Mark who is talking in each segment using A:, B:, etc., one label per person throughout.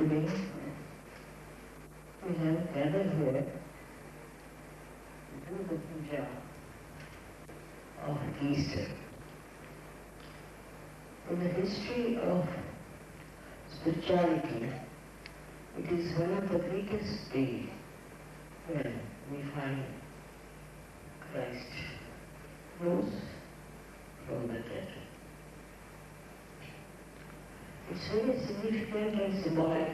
A: Today we have gathered here to do the Puja of Easter. In the history of spirituality, it is one of the greatest days when we find Christ rose from the dead. It's very significant and symbolic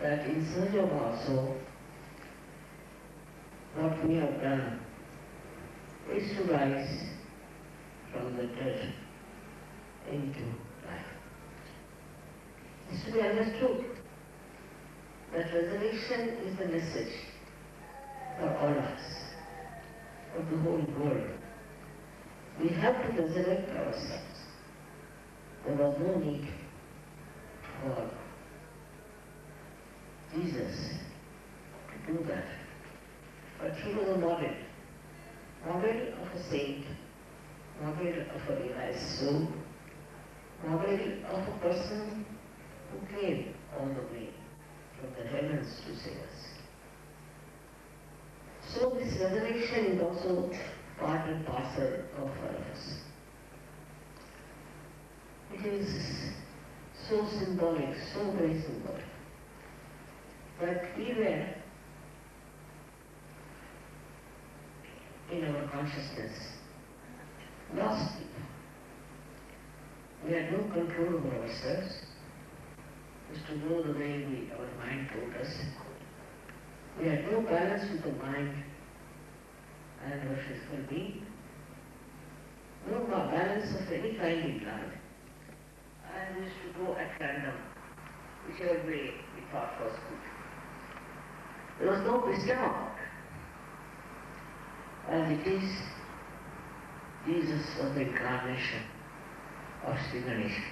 A: that in search of our soul, what we have done is to rise from the dead into life. It's to be understood that resurrection is the message for all of us, for the whole world. We have to resurrect ourselves. There was no need for Jesus to do that. But he was a model of a saint, model of a realized soul, model of a person who came all the way from the heavens to save us. So this resurrection is also part and parcel of all of us. It is so symbolic, so very symbolic, that we were in our consciousness lost people. We had no control over ourselves, just to go the way our mind told us. We had no balance with the mind and our physical being, no balance of any kind in life. And we used to go at random, whichever way we thought was good. There was no wisdom about it. As it is, Jesus was the incarnation of Sri Ganesha.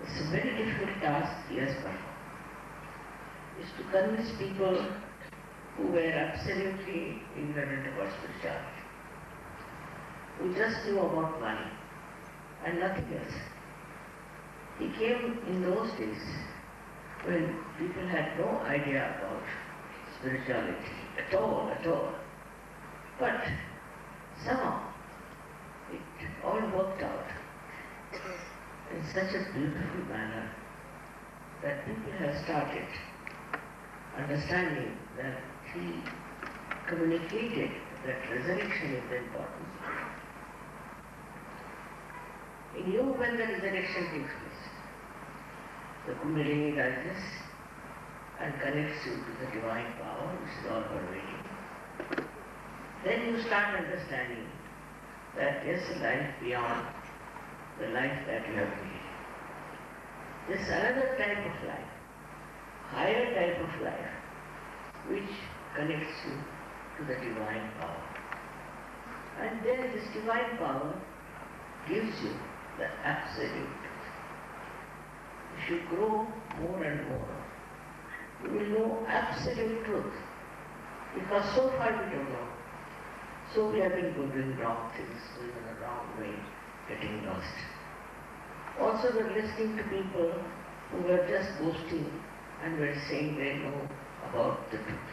A: It's a very difficult task he has performed. It's to convince people who were absolutely ignorant about spirituality, who just knew about money and nothing else. He came in those days when people had no idea about spirituality at all. But somehow it all worked out in such a beautiful manner that people have started understanding that he communicated that resurrection is important. In you, when the resurrection takes place, the Kundalini rises and connects you to the divine power which is all pervading. Then you start understanding that there is a life beyond the life that you have lived. There is another type of life, higher type of life, which connects you to the divine power. And then this divine power gives you the absolute truth. If you grow more and more, you will know absolute truth. Because so far we don't know. So we have been doing wrong things, going in the wrong way, getting lost. Also we are listening to people who were just boasting and were saying they know about the truth.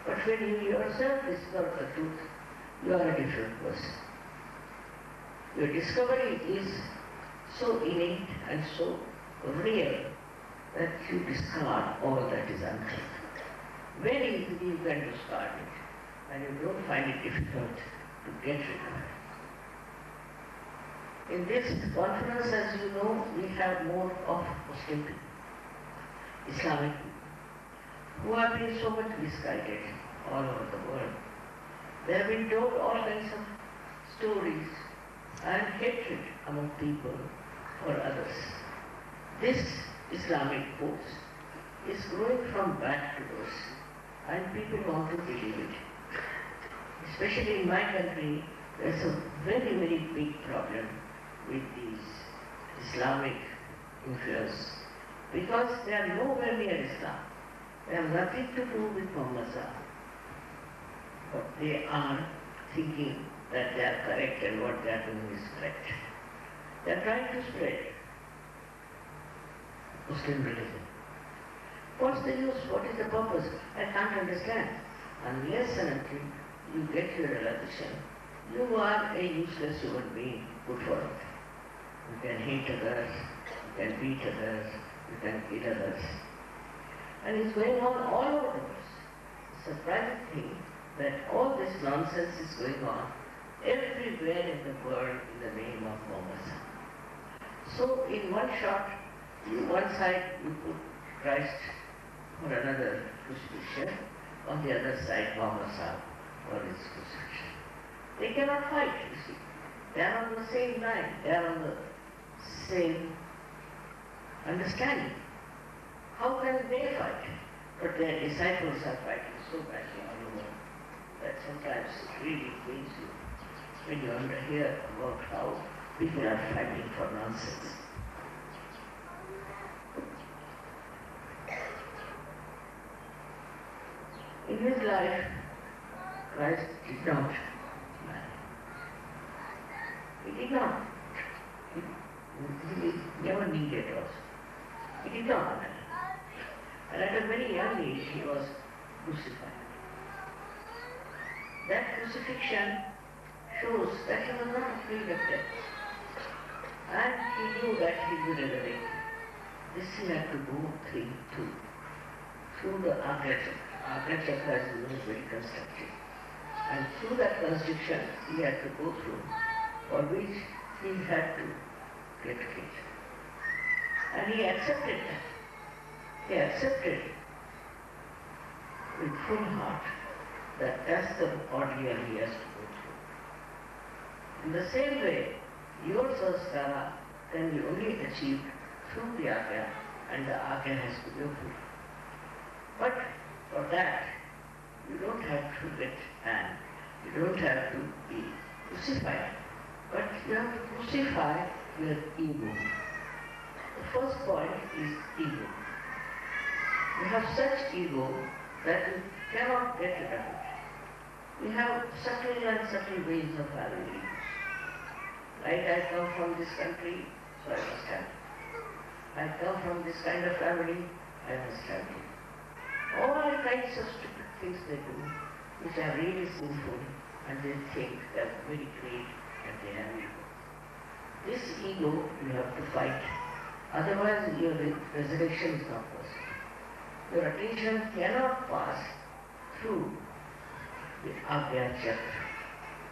A: But when you yourself discover the truth, you are a different person. Your discovery is so innate and so real that you discard all that is untruth. Very easily you can discard it, and you don't find it difficult to get rid of it. In this conference, as you know, we have more of Muslim people, Islamic people, who have been so much misguided all over the world. They have been told all kinds of stories and hatred among people for others. This Islamic force is growing from bad to worse, and people want to believe it. Especially in my country, there is a very, very big problem with these Islamic influence, because they are nowhere near Islam. They have nothing to do with Muhammad. But they are thinking that they are correct and what they are doing is correct. They are trying to spread Muslim religion. What's the use? What is the purpose? I can't understand. Unless and until you get your realization, you are a useless human being, good for it. You can hate others, you can beat others, you can kill others. And it's going on all over the world. It's a surprising thing that all this nonsense is going on everywhere in the world in the name of Muhammad. So in one shot, one side you put Christ or another crucifixion, on the other side Muhammad for his crucifixion. They cannot fight, you see. They are on the same line, they are on the same understanding. How can they fight? But their disciples are fighting so badly all over that sometimes it really pains you when you hear about how people are fighting for nonsense. In his life, Christ did not marry. He did not. He never needed also. He did not marry. And at a very young age, he was crucified. That crucifixion shows that he was not afraid of death. And he knew that he would resurrect. This he had to go through the AgnyaChakra. AgnyaChakra is very constructive. And through that construction he had to go through, for which he had to get killed. And he accepted that. He accepted with full heart that that's the ordeal he has to go through. In the same way, your sanskara can be only achieved through the Agnya, and the Agnya has to be fulfilled. But for that, you don't have to get and you don't have to be crucified, but you have to crucify your ego. The first point is ego. You have such ego that you cannot get rid of it. You have subtle and subtle ways of having ego. Right, I come from this country, so I must have it. I come from this kind of family, I must have it. All kinds of stupid things they do, which are really sinful, and they think they are very great and they have ego. This ego you have to fight, otherwise your resurrection is not possible. Your attention cannot pass through the AgnyaChakra.